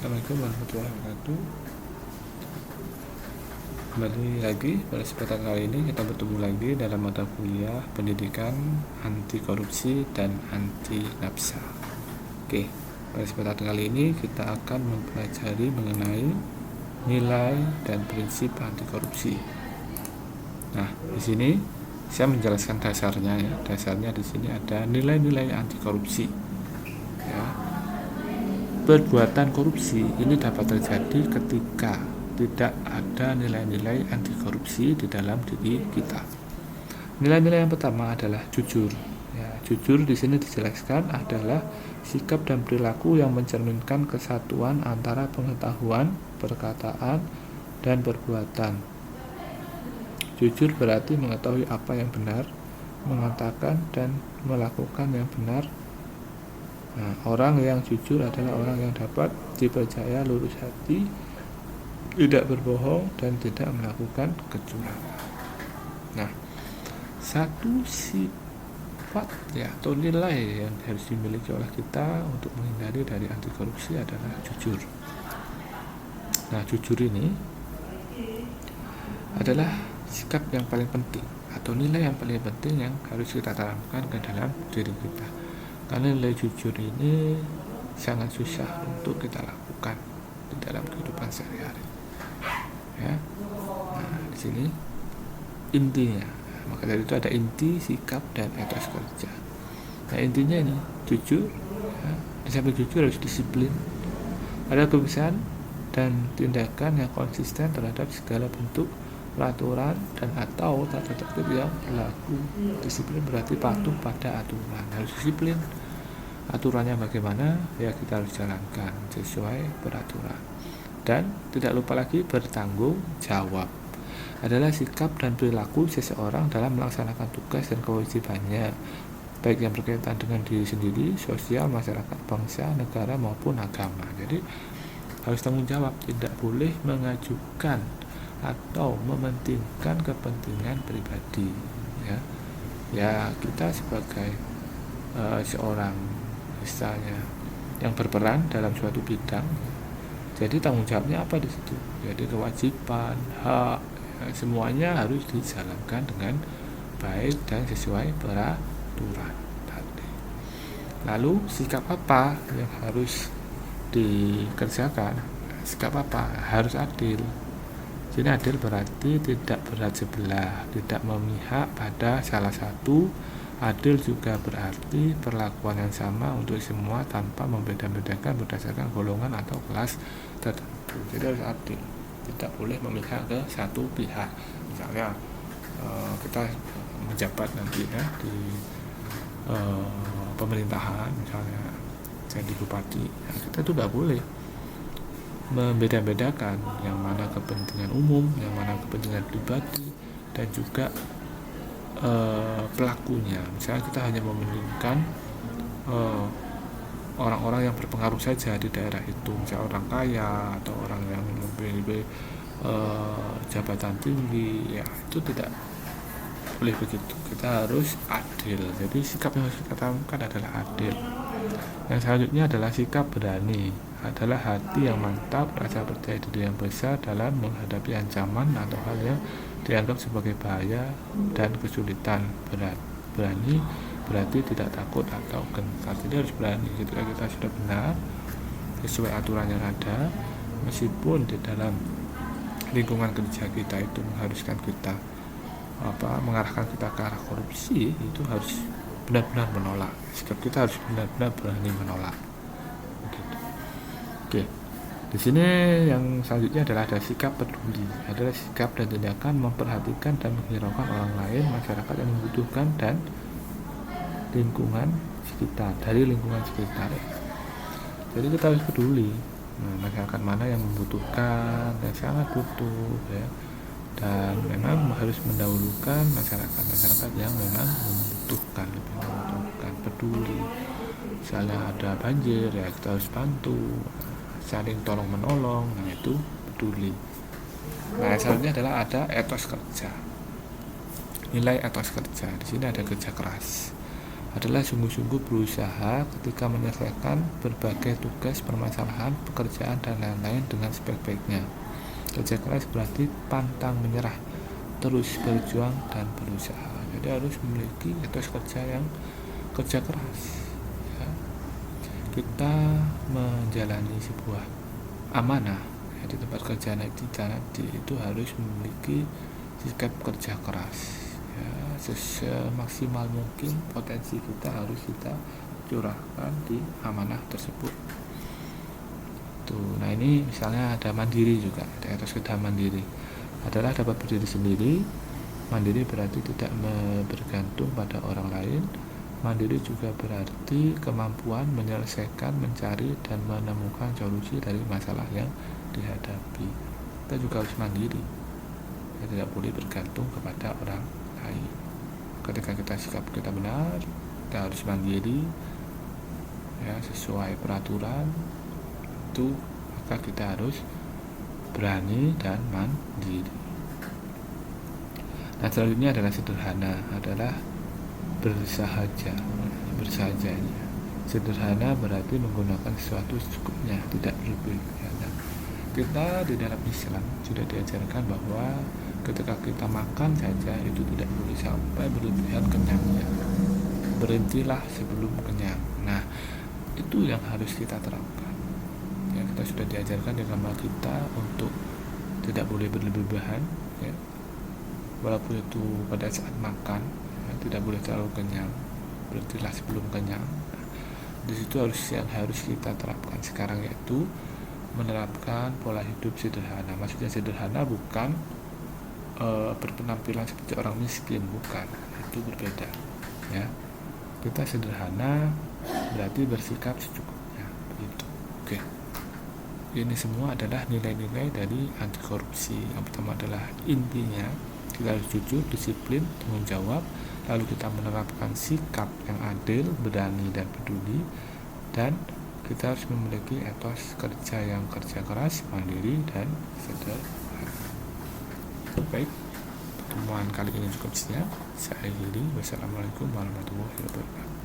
Assalamualaikum warahmatullahi wabarakatuh. Kembali lagi pada kesempatan kali ini kita bertemu lagi dalam mata kuliah pendidikan anti korupsi dan anti nafsa. Oke, pada kesempatan kali ini kita akan mempelajari mengenai nilai dan prinsip anti korupsi. Nah, di sini saya menjelaskan dasarnya ya. Dasarnya di sini ada nilai-nilai anti korupsi. Ya. Perbuatan korupsi ini dapat terjadi ketika tidak ada nilai-nilai anti korupsi di dalam diri kita. Nilai-nilai yang pertama adalah jujur. Ya, jujur di sini dijelaskan adalah sikap dan perilaku yang mencerminkan kesatuan antara pengetahuan, perkataan, dan perbuatan. Jujur berarti mengetahui apa yang benar, mengatakan dan melakukan yang benar. Nah, orang yang jujur adalah orang yang dapat dipercaya lurus hati, tidak berbohong, dan tidak melakukan kecurangan. Nah, satu sifat ya atau nilai yang harus dimiliki oleh kita untuk menghindari dari anti korupsi adalah jujur. Nah, jujur ini adalah sikap yang paling penting atau nilai yang paling penting yang harus kita tanamkan ke dalam diri kita. Karena nilai jujur ini sangat susah untuk kita lakukan di dalam kehidupan sehari-hari. Ya, nah di sini intinya, maka dari itu ada inti, sikap, dan etos kerja. Nah intinya ini jujur, ya, di samping jujur harus disiplin, ada kebiasaan dan tindakan yang konsisten terhadap segala bentuk peraturan dan atau tata tertib yang berlaku. Disiplin berarti patuh pada aturan, harus disiplin. Aturannya bagaimana, ya kita harus jalankan sesuai peraturan. Dan tidak lupa lagi bertanggung jawab adalah sikap dan perilaku seseorang dalam melaksanakan tugas dan kewajibannya, baik yang berkaitan dengan diri sendiri, sosial, masyarakat, bangsa, negara maupun agama. Jadi harus tanggung jawab, tidak boleh mengajukan atau mementingkan kepentingan pribadi. Ya kita sebagai seorang misalnya yang berperan dalam suatu bidang, jadi tanggung jawabnya apa di situ? Jadi kewajiban, hak, ya, semuanya harus dijalankan dengan baik dan sesuai peraturan tadi. Lalu sikap apa yang harus dikerjakan? Sikap apa? Harus adil. Sini adil berarti tidak berat sebelah, tidak memihak pada salah satu. Adil juga berarti perlakuan yang sama untuk semua tanpa membeda-bedakan berdasarkan golongan atau kelas tertentu. Jadi harus adil, tidak boleh memihak ke satu pihak. Misalnya kita menjabat nanti ya di pemerintahan, misalnya jadi bupati, ya, kita itu tidak boleh membeda-bedakan yang mana kepentingan umum, yang mana kepentingan pribadi, dan juga pelakunya. Misalnya kita hanya mementingkan orang-orang yang berpengaruh saja di daerah itu, misalnya orang kaya atau orang yang memiliki jabatan tinggi, ya itu tidak boleh begitu. Kita harus adil. Jadi sikap yang harus kita tanamkan adalah adil. Yang selanjutnya adalah sikap berani, adalah hati yang mantap, rasa percaya diri yang besar dalam menghadapi ancaman atau hal yang dianggap sebagai bahaya dan kesulitan. Berani berarti tidak takut atau gentar. Jadi harus berani ketika kita sudah benar sesuai aturan yang ada, meskipun di dalam lingkungan kerja kita itu mengharuskan kita mengarahkan kita ke arah korupsi, itu harus benar-benar menolak. Sikap kita harus benar-benar berani menolak. Begitu. Oke. Di sini yang selanjutnya adalah ada sikap peduli, adalah sikap dan tindakan memperhatikan dan menghiraukan orang lain, masyarakat yang membutuhkan dan lingkungan sekitar, dari lingkungan sekitar. Jadi kita harus peduli, masyarakat mana yang membutuhkan dan sangat butuh, ya. Dan memang harus mendahulukan masyarakat yang memang membutuhkan, lebih membutuhkan, peduli. Misalnya ada banjir, ya kita harus bantu, saling tolong menolong, nah itu peduli. Nah selanjutnya adalah ada etos kerja, nilai etos kerja. Di sini ada kerja keras, adalah sungguh-sungguh berusaha ketika menyelesaikan berbagai tugas, permasalahan, pekerjaan, dan lain-lain dengan sebaik-baiknya. Kerja keras berarti pantang menyerah, terus berjuang dan berusaha. Jadi harus memiliki etos kerja yang kerja keras. Ya. Kita menjalani sebuah amanah di tempat kerja itu harus memiliki sikap kerja keras. Ya, semaksimal mungkin potensi kita harus kita curahkan di amanah tersebut. Nah ini misalnya ada mandiri juga, ada etos kerja mandiri adalah dapat berdiri sendiri. Mandiri berarti tidak bergantung pada orang lain. Mandiri juga berarti kemampuan menyelesaikan, mencari, dan menemukan solusi dari masalah yang dihadapi. Kita juga harus mandiri, kita tidak boleh bergantung kepada orang lain. Ketika kita sikap kita benar, kita harus mandiri, ya, sesuai peraturan itu, maka kita harus berani dan mandiri. Nah, selanjutnya adalah sederhana, adalah bersahajanya. Sederhana berarti menggunakan sesuatu secukupnya, tidak berlebihan. Kita di dalam Islam sudah diajarkan bahwa ketika kita makan saja itu tidak boleh sampai berlebihan kenyangnya. Berhentilah sebelum kenyang. Nah, itu yang harus kita terapkan. Ya, kita sudah diajarkan di agama kita untuk tidak boleh berlebihan, ya. Walaupun itu pada saat makan, ya, tidak boleh terlalu kenyang. Berhentilah sebelum kenyang. Nah, di situ yang harus kita terapkan sekarang, yaitu menerapkan pola hidup sederhana. Maksudnya sederhana bukan berpenampilan seperti orang miskin, bukan, itu berbeda, ya. Kita sederhana berarti bersikap secukupnya, begitu. Oke, ini semua adalah nilai-nilai dari anti korupsi. Yang pertama adalah intinya kita harus jujur, disiplin, tanggung jawab, lalu kita menerapkan sikap yang adil, berani, dan peduli, dan kita harus memiliki etos kerja yang kerja keras, mandiri, dan sederhana. Baik, pertemuan kali ini cukup sekian. Saya akhiri. Wassalamualaikum warahmatullahi wabarakatuh.